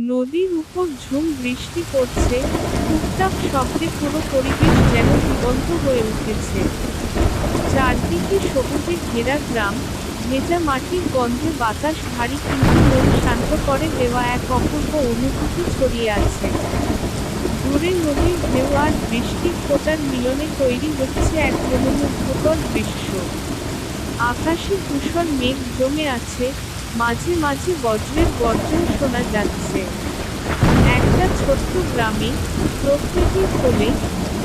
নদীর উপর ঝুম বৃষ্টি পড়ছে, টুকটাক শব্দে পুরো পরিবেশ যেন জীবন্ত হয়ে উঠেছে। চারদিকে সবুজে ঘেরা গ্রাম, ভেজা মাটির গন্ধে বাতাস ভারী কিন্তু মন শান্ত করে দেওয়া এক অপূর্ব অনুভূতি ছড়িয়ে আছে। দূরে নদীর ঢেউ আর বৃষ্টির ফোঁটার মিলনে তৈরি হচ্ছে এক মনোমুগ্ধকর দৃশ্য। আকাশে ধূসর মেঘ জমে আছে, মাঝে মাঝে বজ্রের গর্জন শোনা যাচ্ছে। একটা ছোট্ট গ্রামে, প্রকৃতির কোলে,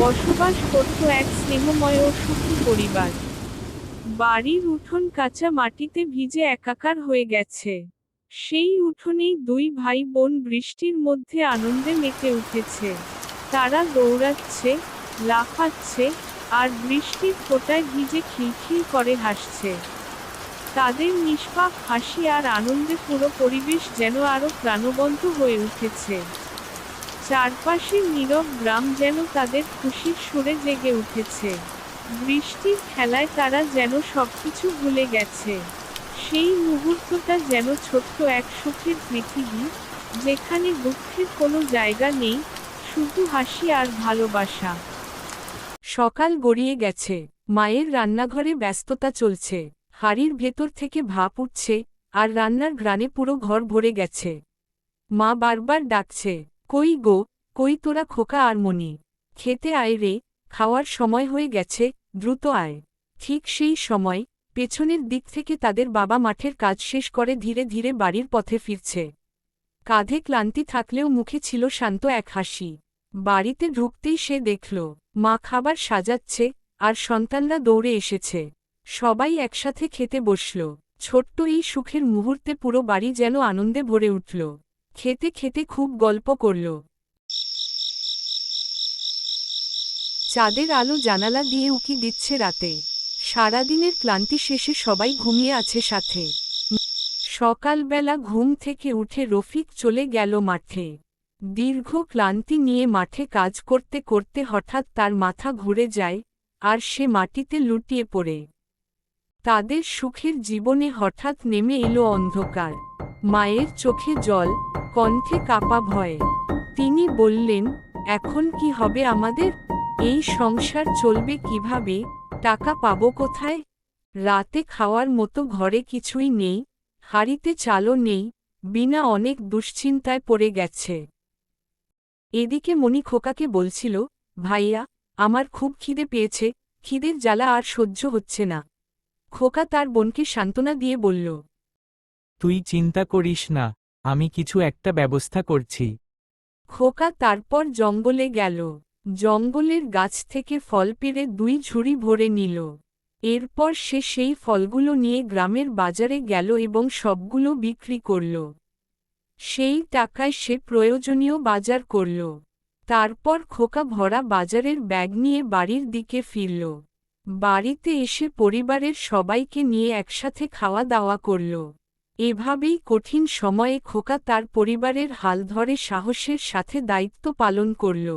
বসবাস করত এক স্নেহময় ও সুখী পরিবার। বাড়ির উঠোন কাঁচা মাটিতে ভিজে একাকার হয়ে গেছে। সেই উঠোনেই দুই ভাই বোন বৃষ্টির মধ্যে আনন্দে মেতে উঠেছে। তারা দৌড়াচ্ছে, লাফাচ্ছে, আর বৃষ্টির ফোঁটায় ভিজে খিলখিল করে হাসছে। তাদের নিষ্পাপ হাসি আর আনন্দে পুরো পরিবেশ যেন আরো প্রাণবন্ত হয়ে উঠেছে। চারপাশের নীরব গ্রাম যেন তাদের খুশির সুরে জেগে উঠেছে। বৃষ্টির খেলায় তারা যেন সবকিছু ভুলে গেছে। সেই মুহূর্তটা যেন ছোট্ট এক সুখের পৃথিবী, যেখানে দুঃখের কোনো জায়গা নেই, শুধু হাসি আর ভালোবাসা। সকাল গড়িয়ে গেছে, মায়ের রান্নাঘরে ব্যস্ততা চলছে। হাঁড়ির ভেতর থেকে ভাপ উঠছে, আর রান্নার ঘ্রাণে পুরো ঘর ভরে গেছে। মা বারবার ডাকছে, কই গো, কই তোরা খোকা আর মনি? খেতে আয় রে, খাওয়ার সময় হয়ে গেছে, দ্রুত আয়। ঠিক সেই সময়, পেছনের দিক থেকে তাদের বাবা মাঠের কাজ শেষ করে ধীরে ধীরে বাড়ির পথে ফিরছে। কাঁধে ক্লান্তি থাকলেও মুখে ছিল শান্ত এক হাসি। বাড়িতে ঢুকতেই সে দেখল, মা খাবার সাজাচ্ছে, আর সন্তানরা দৌড়ে এসেছে। সবাই একসাথে খেতে বসল। ছোট্ট এই সুখের মুহূর্তে পুরো বাড়ি যেন আনন্দে ভরে উঠল। খেতে খেতে খুব গল্প করল। চাঁদের আলো জানালা দিয়ে উকি দিচ্ছে রাতে। সারাদিনের ক্লান্তি শেষে সবাই ঘুমিয়ে আছে সাথে। সকালবেলা ঘুম থেকে উঠে রফিক চলে গেল মাঠে। দীর্ঘ ক্লান্তি নিয়ে মাঠে কাজ করতে করতে হঠাৎ তার মাথা ঘুরে যায়, আর সে মাটিতে লুটিয়ে পড়ে। তাদের সুখের জীবনে হঠাৎ নেমে এলো অন্ধকার। মায়ের চোখে জল, কণ্ঠে কাঁপা ভয়। তিনি বললেন, এখন কি হবে আমাদের? এই সংসার চলবে কিভাবে? টাকা পাবো কোথায়? রাতে খাওয়ার মতো ঘরে কিছুই নেই, হাঁড়িতে চালও নেই, বিনা অনেক দুশ্চিন্তায় পড়ে গেছে। এদিকে মণি খোকাকে বলছিল, ভাইয়া, আমার খুব খিদে পেয়েছে, খিদের জ্বালা আর সহ্য হচ্ছে না। খোকা তার বোনকে সান্ত্বনা দিয়ে বলল, তুই চিন্তা করিস না, আমি কিছু একটা ব্যবস্থা করছি। খোকা তারপর জঙ্গলে গেল। জঙ্গলের গাছ থেকে ফল পেড়ে 2 ঝুড়ি ভরে নিল। এরপর সে সেই ফলগুলো নিয়ে গ্রামের বাজারে গেল এবং সবগুলো বিক্রি করল। সেই টাকায় সে প্রয়োজনীয় বাজার করল। তারপর খোকা ভরা বাজারের ব্যাগ নিয়ে বাড়ির দিকে ফিরল। বাড়িতে এসে পরিবারের সবাইকে নিয়ে একসাথে খাওয়া দাওয়া করল। এভাবেই কঠিন সময়ে খোকা তার পরিবারের হাল ধরে সাহসের সাথে দায়িত্ব পালন করল।